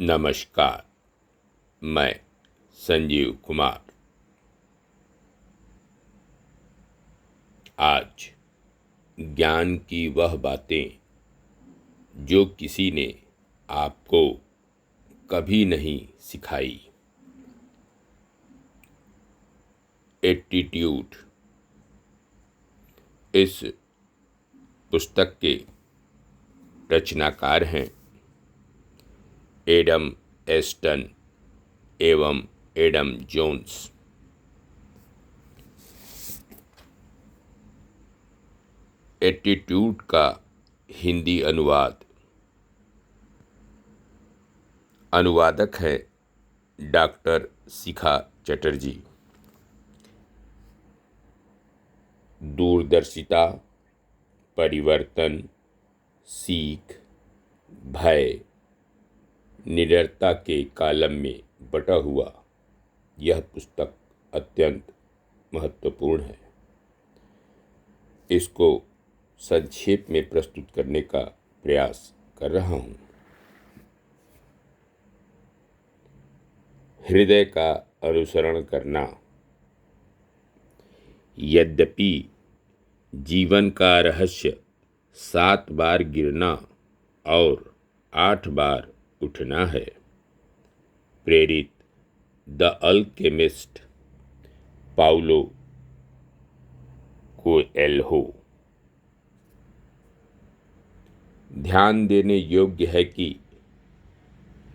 नमस्कार। मैं संजीव कुमार। आज ज्ञान की वह बातें जो किसी ने आपको कभी नहीं सिखाई। एटीट्यूड इस पुस्तक के रचनाकार हैं एडम एस्टन एवं एडम जोन्स। एटीट्यूड का हिंदी अनुवादक है डॉक्टर शिखा चटर्जी। दूरदर्शिता, परिवर्तन, सीख, भय, निडरता के कालम में बटा हुआ यह पुस्तक अत्यंत महत्वपूर्ण है। इसको संक्षेप में प्रस्तुत करने का प्रयास कर रहा हूँ। हृदय का अनुसरण करना। यद्यपि जीवन का रहस्य 7 बार गिरना और 8 बार उठना है। प्रेरित द अल्केमिस्ट पाउलो कोएल्हो। ध्यान देने योग्य है कि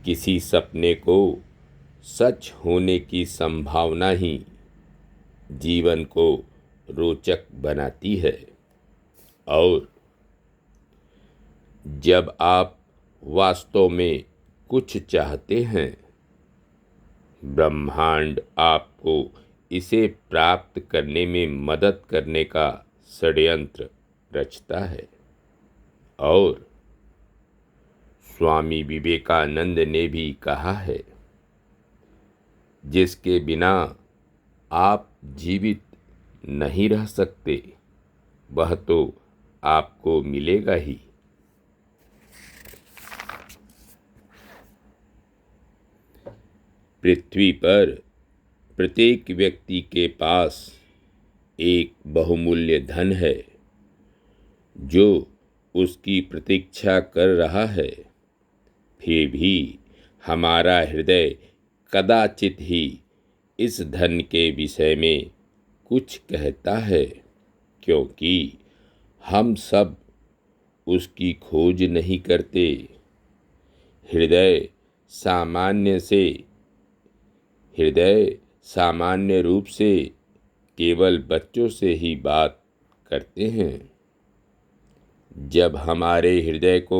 किसी सपने को सच होने की संभावना ही जीवन को रोचक बनाती है, और जब आप वास्तव में कुछ चाहते हैं, ब्रह्मांड आपको इसे प्राप्त करने में मदद करने का षड्यंत्र रचता है। और स्वामी विवेकानंद ने भी कहा है, जिसके बिना आप जीवित नहीं रह सकते वह तो आपको मिलेगा ही। पृथ्वी पर प्रत्येक व्यक्ति के पास एक बहुमूल्य धन है जो उसकी प्रतीक्षा कर रहा है। फिर भी हमारा हृदय कदाचित ही इस धन के विषय में कुछ कहता है, क्योंकि हम सब उसकी खोज नहीं करते। हृदय सामान्य रूप से केवल बच्चों से ही बात करते हैं। जब हमारे हृदय को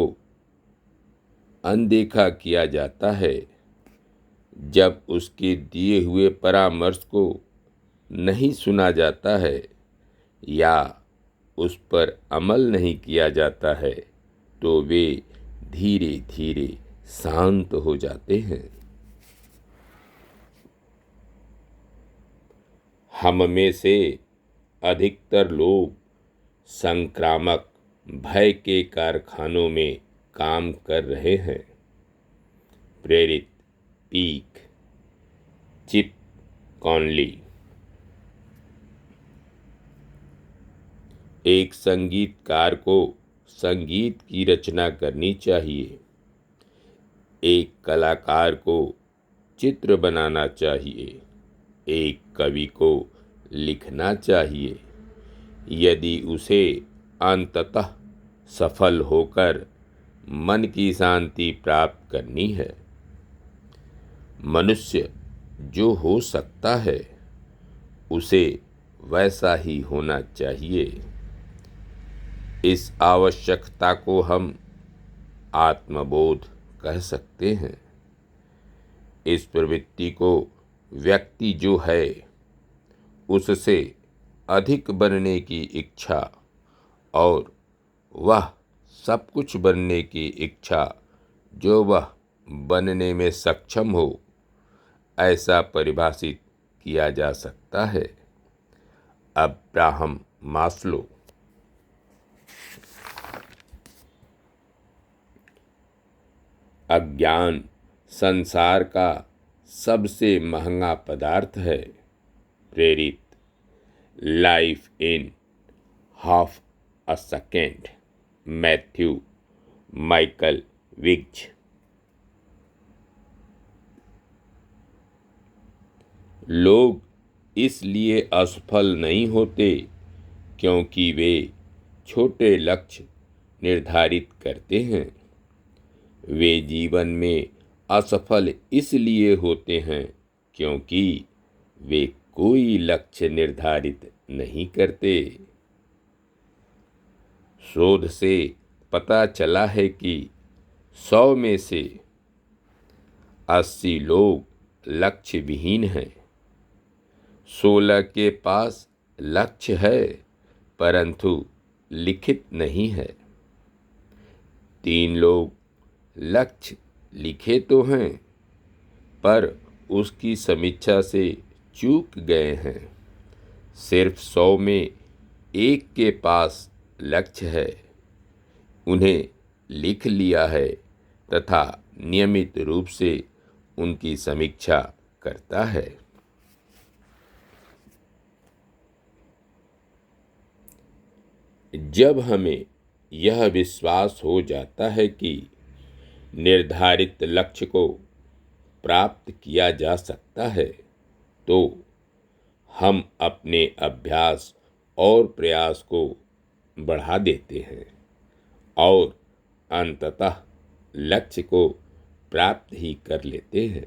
अनदेखा किया जाता है, जब उसके दिए हुए परामर्श को नहीं सुना जाता है या उस पर अमल नहीं किया जाता है, तो वे धीरे धीरे शांत हो जाते हैं। हम में से अधिकतर लोग संक्रामक भय के कारखानों में काम कर रहे हैं। प्रेरित पीक चिप कॉनली। एक संगीतकार को संगीत की रचना करनी चाहिए। एक कलाकार को चित्र बनाना चाहिए। एक कवि को लिखना चाहिए। यदि उसे अंततः सफल होकर मन की शांति प्राप्त करनी है। मनुष्य जो हो सकता है उसे वैसा ही होना चाहिए। इस आवश्यकता को हम आत्मबोध कह सकते हैं। इस प्रवृत्ति को व्यक्ति जो है उससे अधिक बनने की इच्छा और वह सब कुछ बनने की इच्छा जो वह बनने में सक्षम हो, ऐसा परिभाषित किया जा सकता है। Abraham Maslow. अज्ञान संसार का सबसे महंगा पदार्थ है। प्रेरित, life in half a second, Matthew Michael Wiggs. लोग इसलिए असफल नहीं होते क्योंकि वे छोटे लक्ष्य निर्धारित करते हैं। वे जीवन में असफल इसलिए होते हैं क्योंकि वे कोई लक्ष्य निर्धारित नहीं करते। शोध से पता चला है कि 100 में से 80 लोग लक्ष्य विहीन हैं। 16 के पास लक्ष्य है परंतु लिखित नहीं है। 3 लोग लक्ष्य लिखे तो हैं पर उसकी समीक्षा से चूक गए हैं। सिर्फ 100 में 1 के पास लक्ष्य है, उन्हें लिख लिया है तथा नियमित रूप से उनकी समीक्षा करता है। जब हमें यह विश्वास हो जाता है कि निर्धारित लक्ष्य को प्राप्त किया जा सकता है तो हम अपने अभ्यास और प्रयास को बढ़ा देते हैं और अंततः लक्ष्य को प्राप्त ही कर लेते हैं।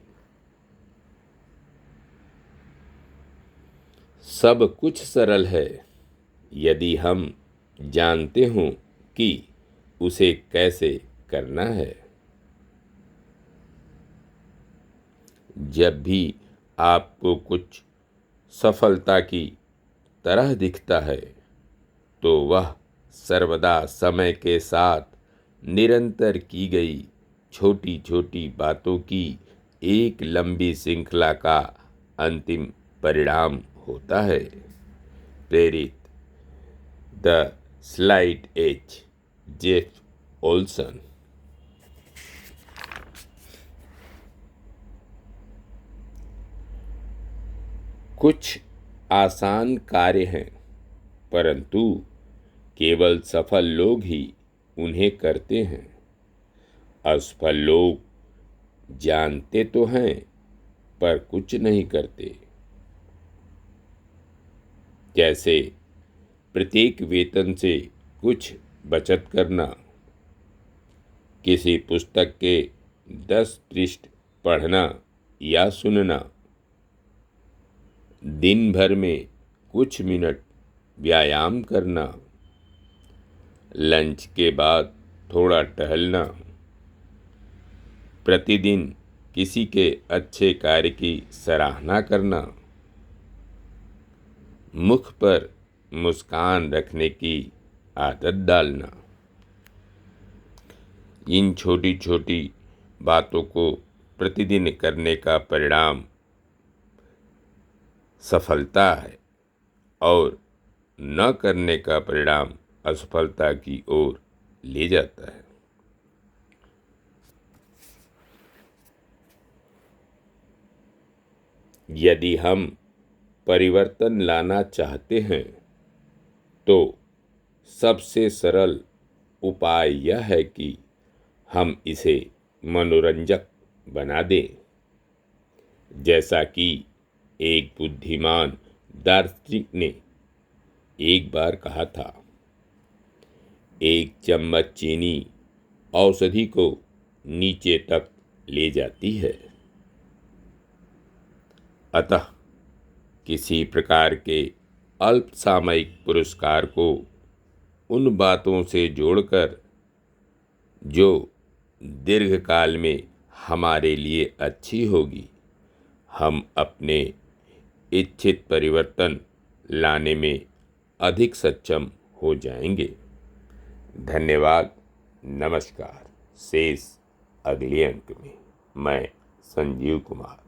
सब कुछ सरल है यदि हम जानते हों कि उसे कैसे करना है। जब भी आपको कुछ सफलता की तरह दिखता है तो वह सर्वदा समय के साथ निरंतर की गई छोटी छोटी बातों की एक लंबी श्रृंखला का अंतिम परिणाम होता है। प्रेरित, the slight edge, Jeff Olson. कुछ आसान कार्य हैं परंतु केवल सफल लोग ही उन्हें करते हैं। असफल लोग जानते तो हैं पर कुछ नहीं करते। जैसे प्रत्येक वेतन से कुछ बचत करना, किसी पुस्तक के 10 पृष्ठ पढ़ना या सुनना, दिन भर में कुछ मिनट व्यायाम करना, लंच के बाद थोड़ा टहलना, प्रतिदिन किसी के अच्छे कार्य की सराहना करना, मुख पर मुस्कान रखने की आदत डालना। इन छोटी छोटी बातों को प्रतिदिन करने का परिणाम सफलता है और न करने का परिणाम असफलता की ओर ले जाता है। यदि हम परिवर्तन लाना चाहते हैं तो सबसे सरल उपाय यह है कि हम इसे मनोरंजक बना दें। जैसा कि एक बुद्धिमान दार्शनिक ने एक बार कहा था, एक चम्मच चीनी औषधि को नीचे तक ले जाती है। अतः किसी प्रकार के अल्प सामयिक पुरस्कार को उन बातों से जोड़कर जो दीर्घकाल में हमारे लिए अच्छी होगी, हम अपने इच्छित परिवर्तन लाने में अधिक सक्षम हो जाएंगे। धन्यवाद। नमस्कार। शेष अगले अंक में। मैं संजीव कुमार।